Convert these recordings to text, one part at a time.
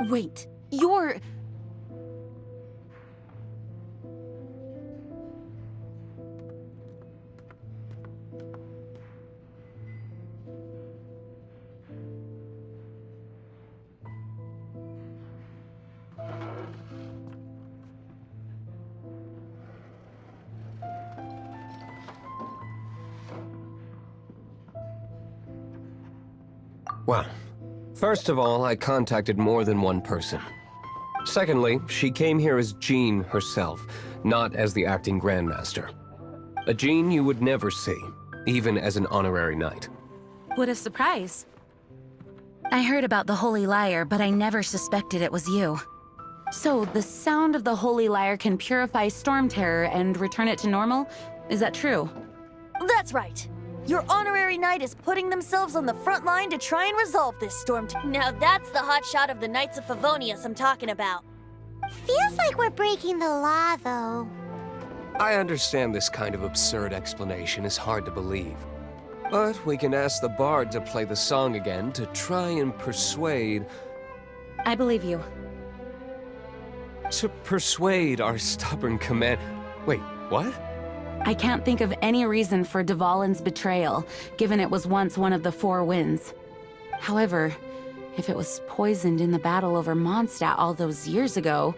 Wait, you're... Well, first of all, I contacted more than one person. Secondly, she came here as Jean herself, not as the acting Grandmaster. A Jean you would never see, even as an honorary knight. What a surprise. I heard about the Holy Lyre, but I never suspected it was you. So, the sound of the Holy Lyre can purify Storm Terror and return it to normal? Is that true? That's right. Your honorary knight is putting themselves on the front line to try and resolve this storm. Now that's the hotshot of the Knights of Favonius I'm talking about. Feels like we're breaking the law, though. I understand this kind of absurd explanation is hard to believe. But we can ask the bard to play the song again to try and persuade... I believe you. To persuade our stubborn command... Wait, what? I can't think of any reason for Dvalin's betrayal, given it was once one of the Four Winds. However, if it was poisoned in the battle over Mondstadt all those years ago,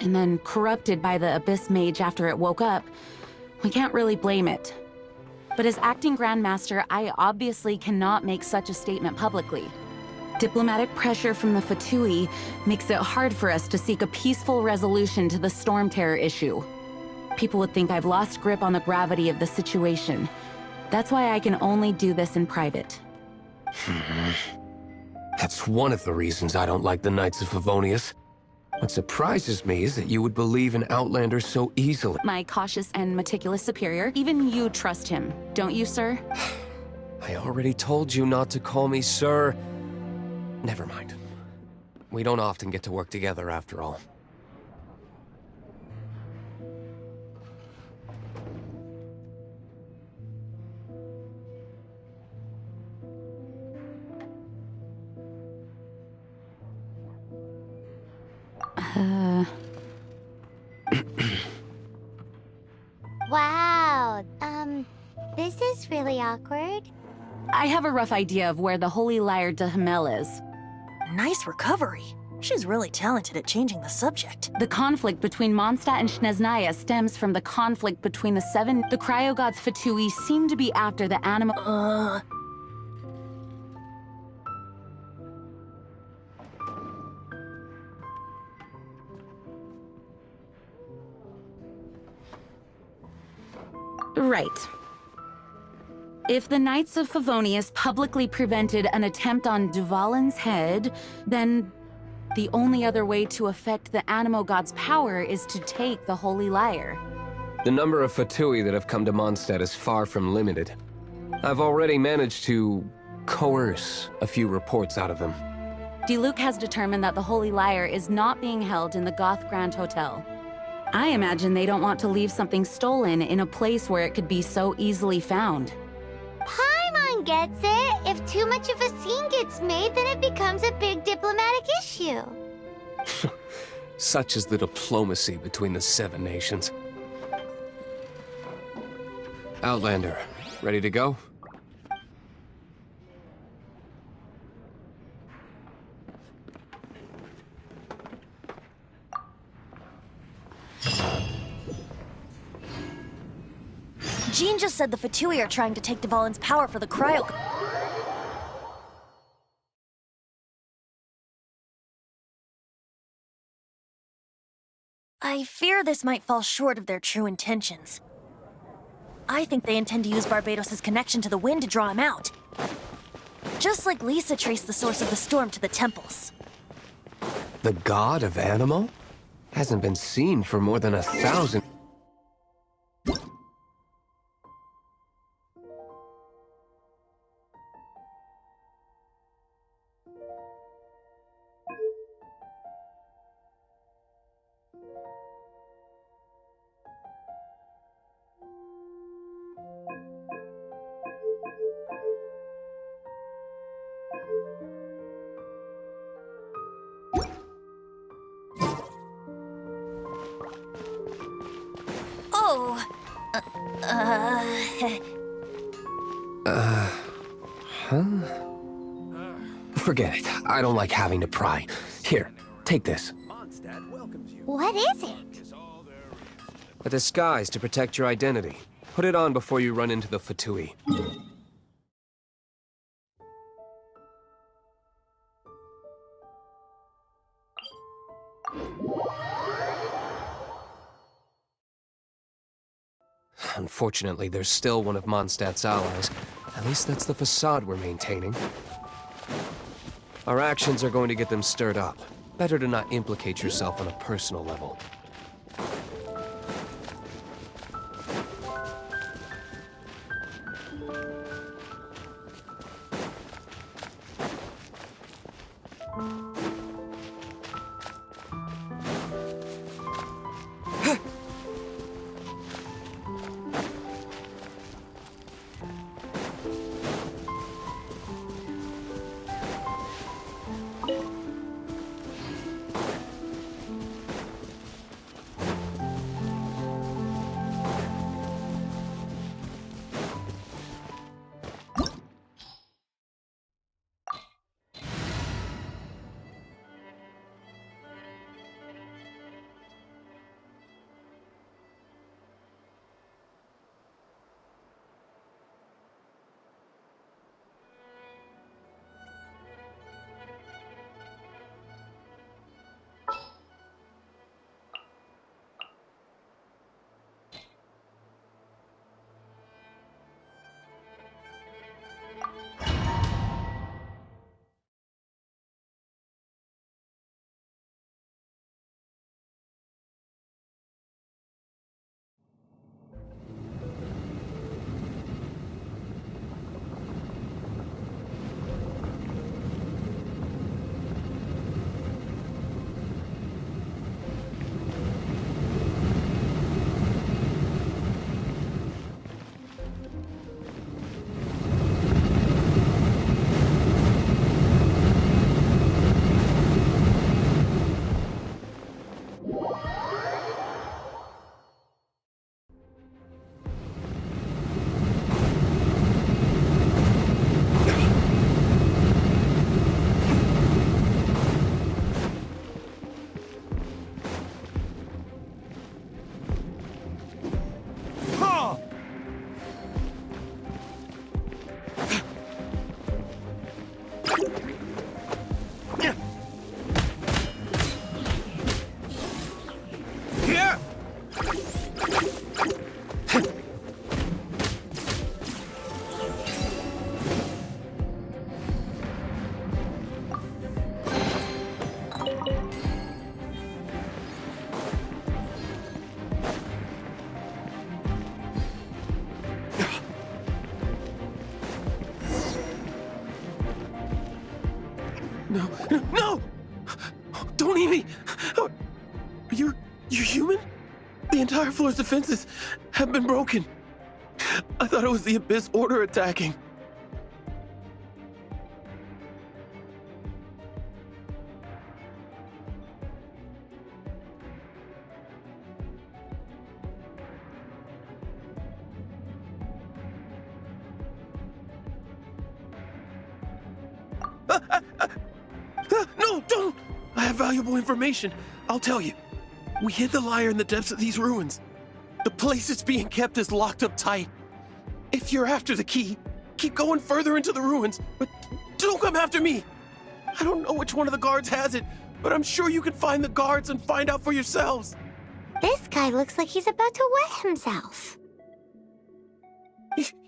and then corrupted by the Abyss Mage after it woke up, we can't really blame it. But as acting Grandmaster, I obviously cannot make such a statement publicly. Diplomatic pressure from the Fatui makes it hard for us to seek a peaceful resolution to the Storm Terror issue. People would think I've lost grip on the gravity of the situation. That's why I can only do this in private. That's one of the reasons I don't like the Knights of Favonius. What surprises me is that you would believe in Outlander so easily. My cautious and meticulous superior, even you trust him, don't you, sir? I already told you not to call me sir. Never mind. We don't often get to work together after all. Wow, this is really awkward. I have a rough idea of where the Holy Lyre de Hamel is. Nice recovery. She's really talented at changing the subject. The conflict between Mondstadt and Snezhnaya stems from the conflict between the seven. The cryogods Fatui seem to be after the animal. Right. If the Knights of Favonius publicly prevented an attempt on Dvalin's head, then the only other way to affect the Animo God's power is to take the Holy Lyre. The number of Fatui that have come to Mondstadt is far from limited. I've already managed to coerce a few reports out of them. Diluc has determined that the Holy Lyre is not being held in the Goth Grand Hotel. I imagine they don't want to leave something stolen in a place where it could be so easily found. Paimon gets it. If too much of a scene gets made, then it becomes a big diplomatic issue. Such is the diplomacy between the Seven Nations. Outlander, ready to go? Jean just said the Fatui are trying to take Dvalin's power for the cryo... I fear this might fall short of their true intentions. I think they intend to use Barbados' connection to the wind to draw him out. Just like Lisa traced the source of the storm to the temples. The god of Animo? Hasn't been seen for more than 1,000... Oh! Forget it. I don't like having to pry. Here, take this. What is it? A disguise to protect your identity. Put it on before you run into the Fatui. Unfortunately, there's still one of Mondstadt's allies. At least that's the facade we're maintaining. Our actions are going to get them stirred up. Better to not implicate yourself on a personal level. No! No! Don't eat me! You're human? The entire floor's defenses have been broken. I thought it was the Abyss Order attacking. No, don't! I have valuable information. I'll tell you. We hid the lyre in the depths of these ruins. The place it's being kept is locked up tight. If you're after the key, keep going further into the ruins, but don't come after me. I don't know which one of the guards has it, but I'm sure you can find the guards and find out for yourselves. This guy looks like he's about to wet himself.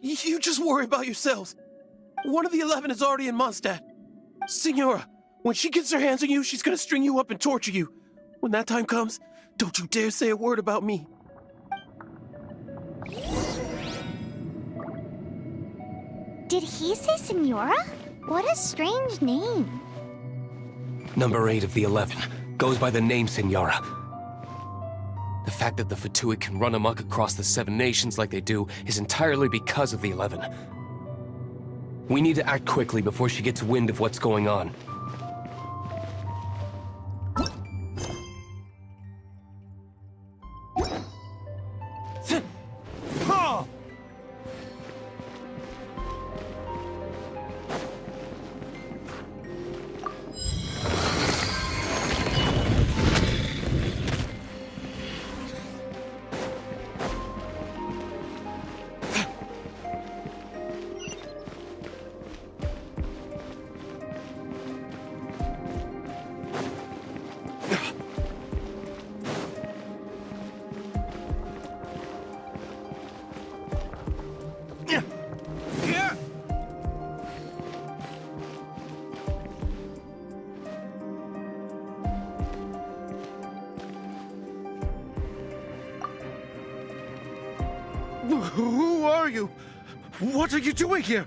You just worry about yourselves. One of the 11 is already in Mondstadt. Signora, when she gets her hands on you, she's gonna string you up and torture you. When that time comes, don't you dare say a word about me. Did he say Senora? What a strange name. Number 8 of the 11 goes by the name Signora. The fact that the Fatui can run amok across the 7 nations like they do is entirely because of the 11. We need to act quickly before she gets wind of what's going on. Who are you? What are you doing here?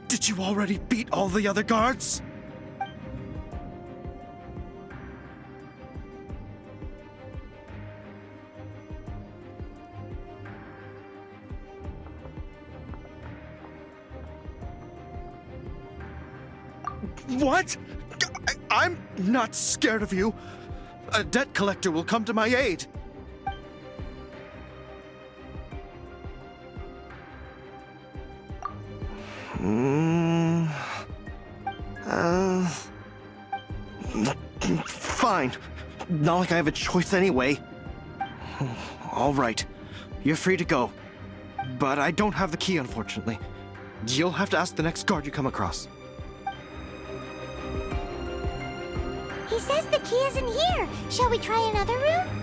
Did you already beat all the other guards? What? I'm not scared of you. A debt collector will come to my aid. Fine. Not like I have a choice anyway. All right. You're free to go. But I don't have the key, unfortunately. You'll have to ask the next guard you come across. He says the key isn't here. Shall we try another room?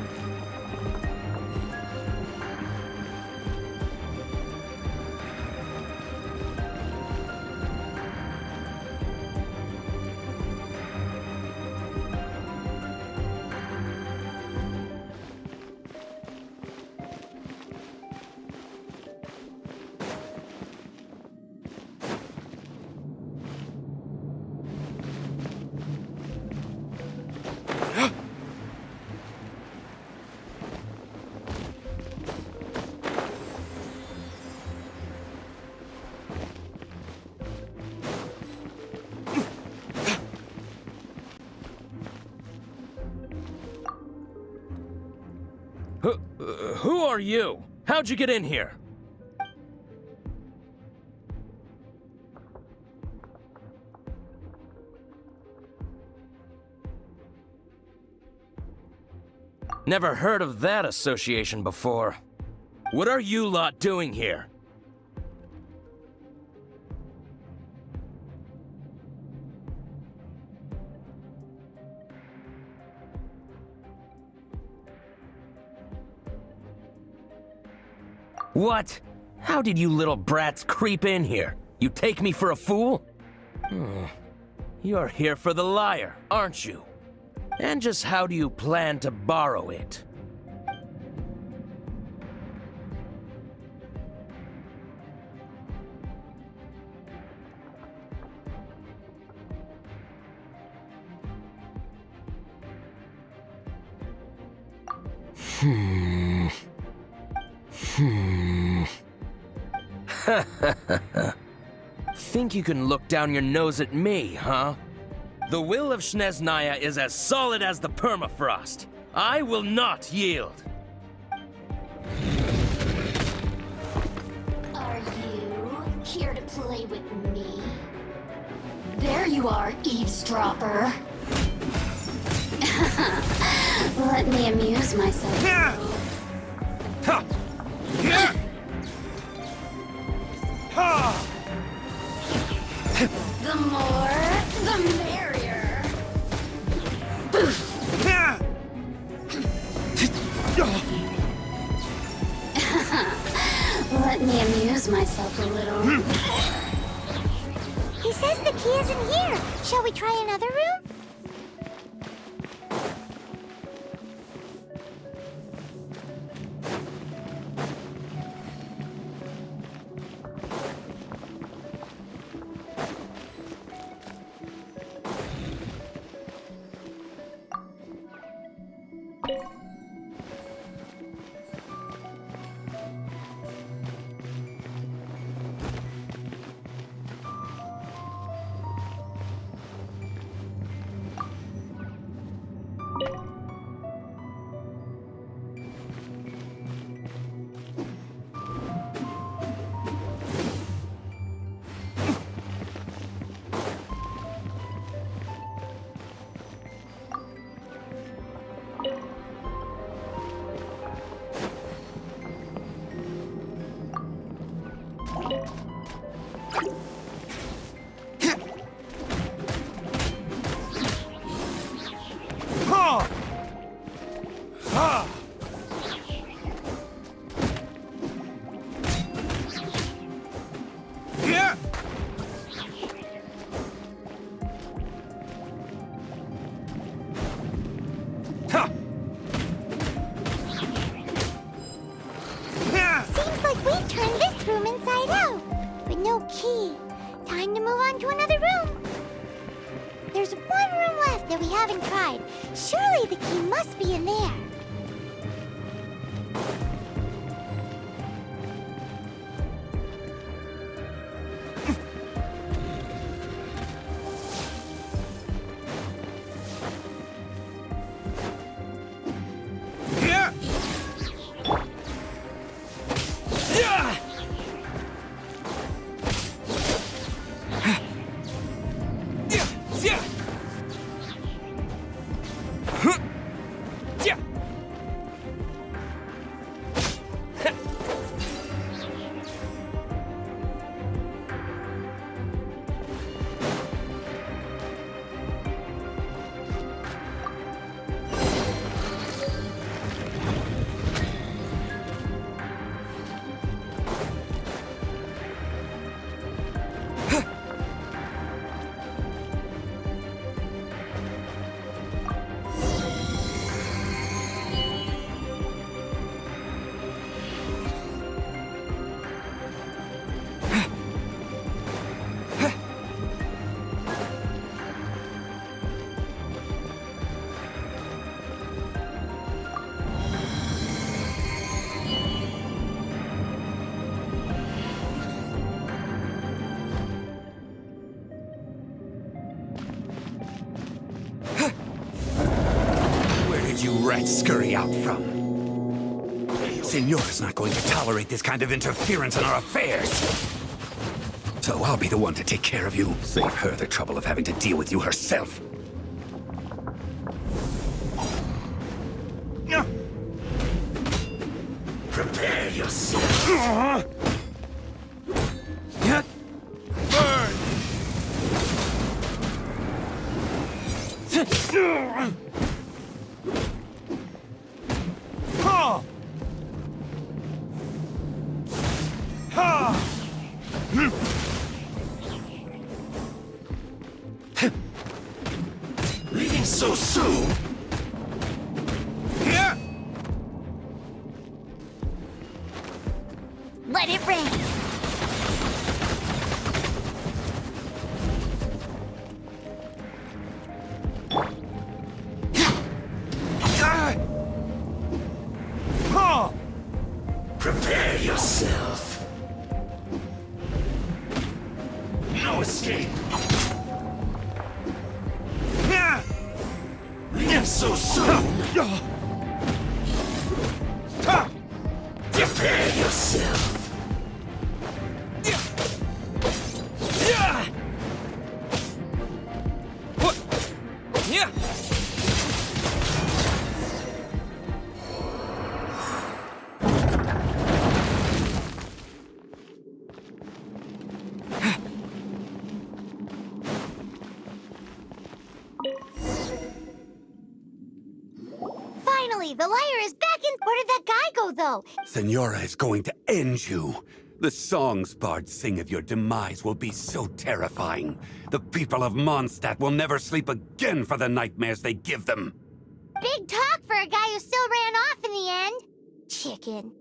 Who are you? How'd you get in here? Never heard of that association before. What are you lot doing here? What? How did you little brats creep in here? You take me for a fool? You're here for the lyre, aren't you? And just how do you plan to borrow it? Think you can look down your nose at me, huh? The will of Snezhnaya is as solid as the permafrost. I will not yield. Are you here to play with me? There you are, eavesdropper. Let me amuse myself. The more, the merrier. Let me amuse myself a little. He says the key isn't here. Shall we try another room? There's one room left that we haven't tried. Surely the key must be in there. You rats scurry out from? Signora's not going to tolerate this kind of interference in our affairs. So I'll be the one to take care of you. Save her the trouble of having to deal with you herself. Prepare yourself. Burn! Leaving so soon? Let it rain. Prepare yourself. No escape. Leave so soon. Prepare yourself. Finally, the lyre is back in. Where did that guy go, though? Senora is going to end you. The songs bards sing of your demise will be so terrifying. The people of Mondstadt will never sleep again for the nightmares they give them. Big talk for a guy who still ran off in the end. Chicken.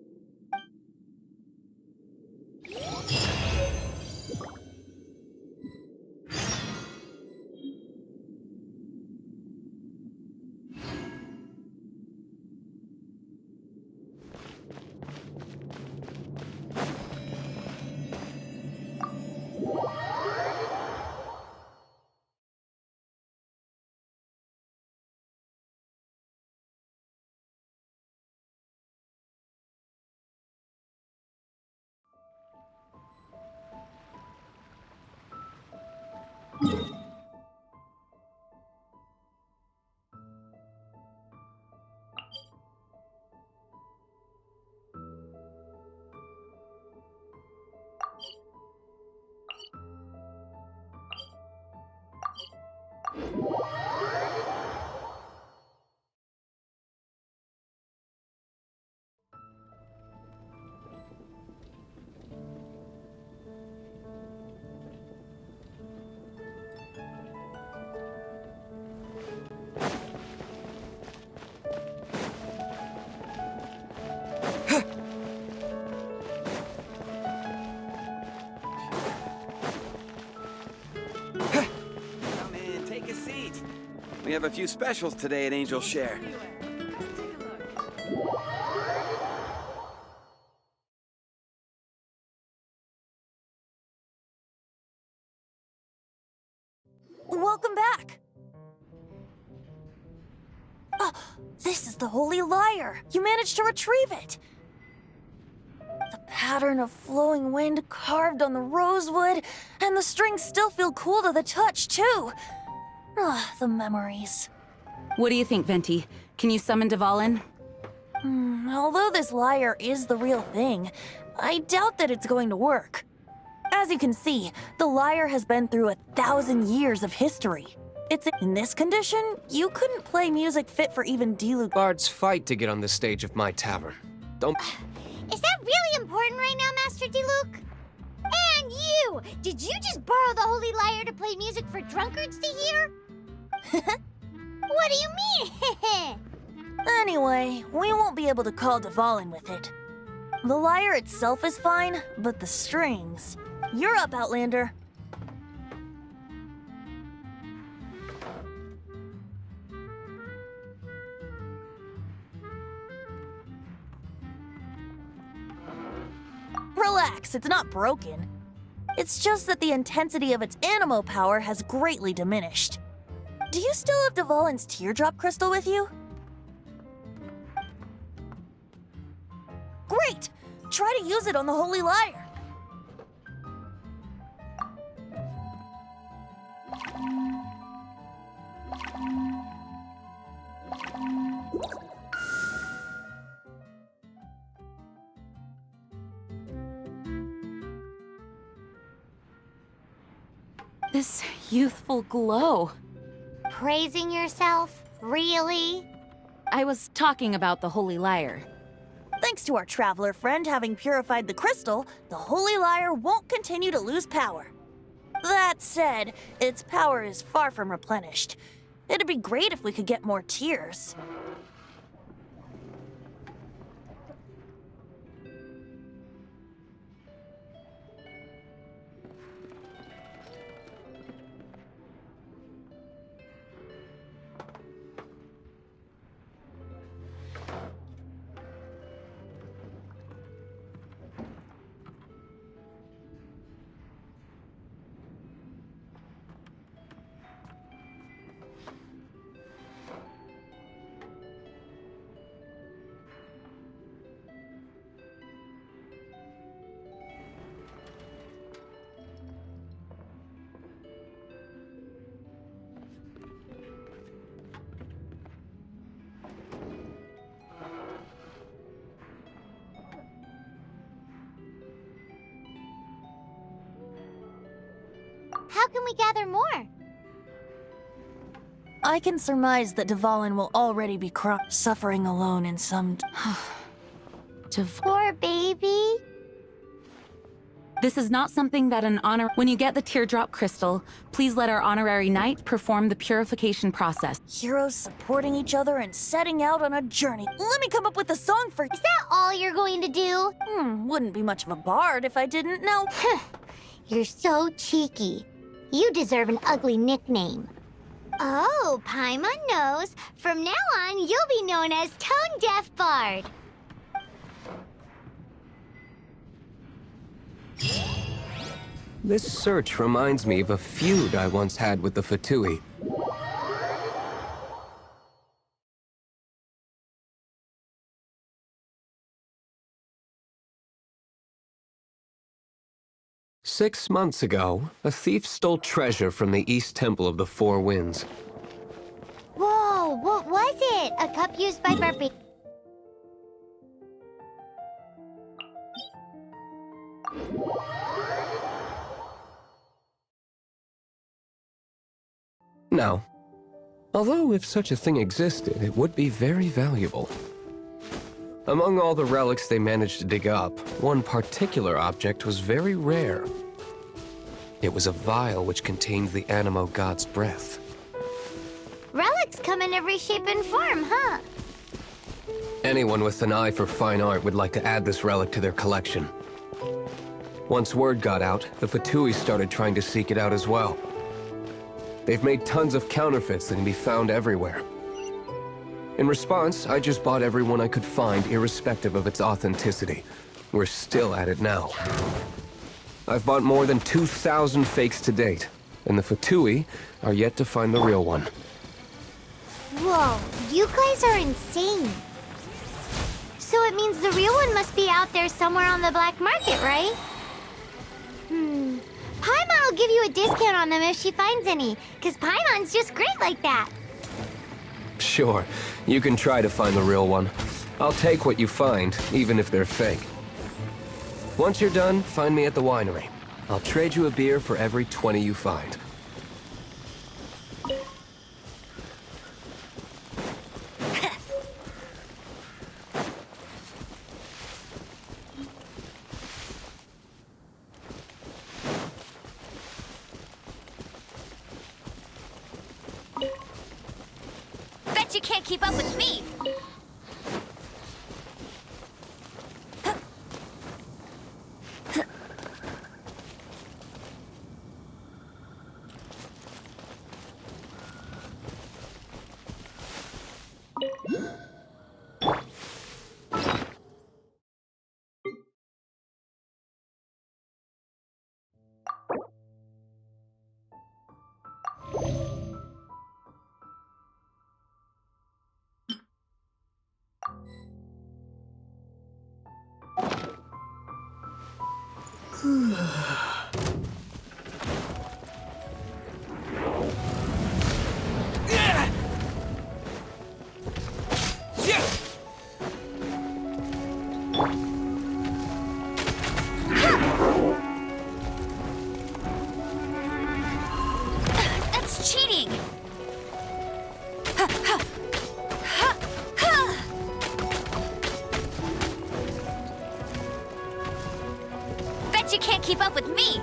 We have a few specials today at Angel Share. Welcome back! This is the Holy Lyre! You managed to retrieve it! The pattern of flowing wind carved on the rosewood, and the strings still feel cool to the touch, too! The memories. What do you think, Venti? Can you summon Dvalin? Although this lyre is the real thing, I doubt that it's going to work. As you can see, the lyre has been through 1,000 years of history. It's in this condition, you couldn't play music fit for even Diluc. Bards fight to get on the stage of my tavern. Don't... Is that really important right now, Master Diluc? And you! Did you just borrow the Holy Lyre to play music for drunkards to hear? What do you mean? Anyway, we won't be able to call Dvalin with it. The lyre itself is fine, but the strings... You're up, Outlander. Relax, it's not broken. It's just that the intensity of its animo power has greatly diminished. Do you still have Dvalin's teardrop crystal with you? Great! Try to use it on the Holy Lyre. This youthful glow. Praising yourself? Really? I was talking about the Holy Lyre. Thanks to our traveler friend having purified the crystal, the Holy Lyre won't continue to lose power. That said, its power is far from replenished. It'd be great if we could get more tears. How can we gather more? I can surmise that Dvalin will already be suffering alone in some... Poor baby. This is not something that an honor... When you get the teardrop crystal, please let our honorary knight perform the purification process. Heroes supporting each other and setting out on a journey. Let me come up with a song for... Is that all you're going to do? Wouldn't be much of a bard if I didn't know. You're so cheeky. You deserve an ugly nickname. Oh, Paimon knows. From now on, you'll be known as Tone Deaf Bard. This search reminds me of a feud I once had with the Fatui. "6 months ago, a thief stole treasure from the East Temple of the Four Winds. Whoa, what was it? A cup used by barbarians? Now, although if such a thing existed, it would be very valuable. Among all the relics they managed to dig up, one particular object was very rare. It was a vial which contained the Animo God's breath. Relics come in every shape and form, huh? Anyone with an eye for fine art would like to add this relic to their collection. Once word got out, the Fatui started trying to seek it out as well. They've made tons of counterfeits that can be found everywhere. In response, I just bought every one I could find, irrespective of its authenticity. We're still at it now. I've bought more than 2,000 fakes to date, and the Fatui are yet to find the real one. Whoa, you guys are insane. So it means the real one must be out there somewhere on the black market, right? Paimon will give you a discount on them if she finds any, because Paimon's just great like that. Sure, you can try to find the real one. I'll take what you find, even if they're fake. Once you're done, find me at the winery. I'll trade you a beer for every 20 you find. Bet you can't keep up with me! That's cheating! Bet you can't keep up with me!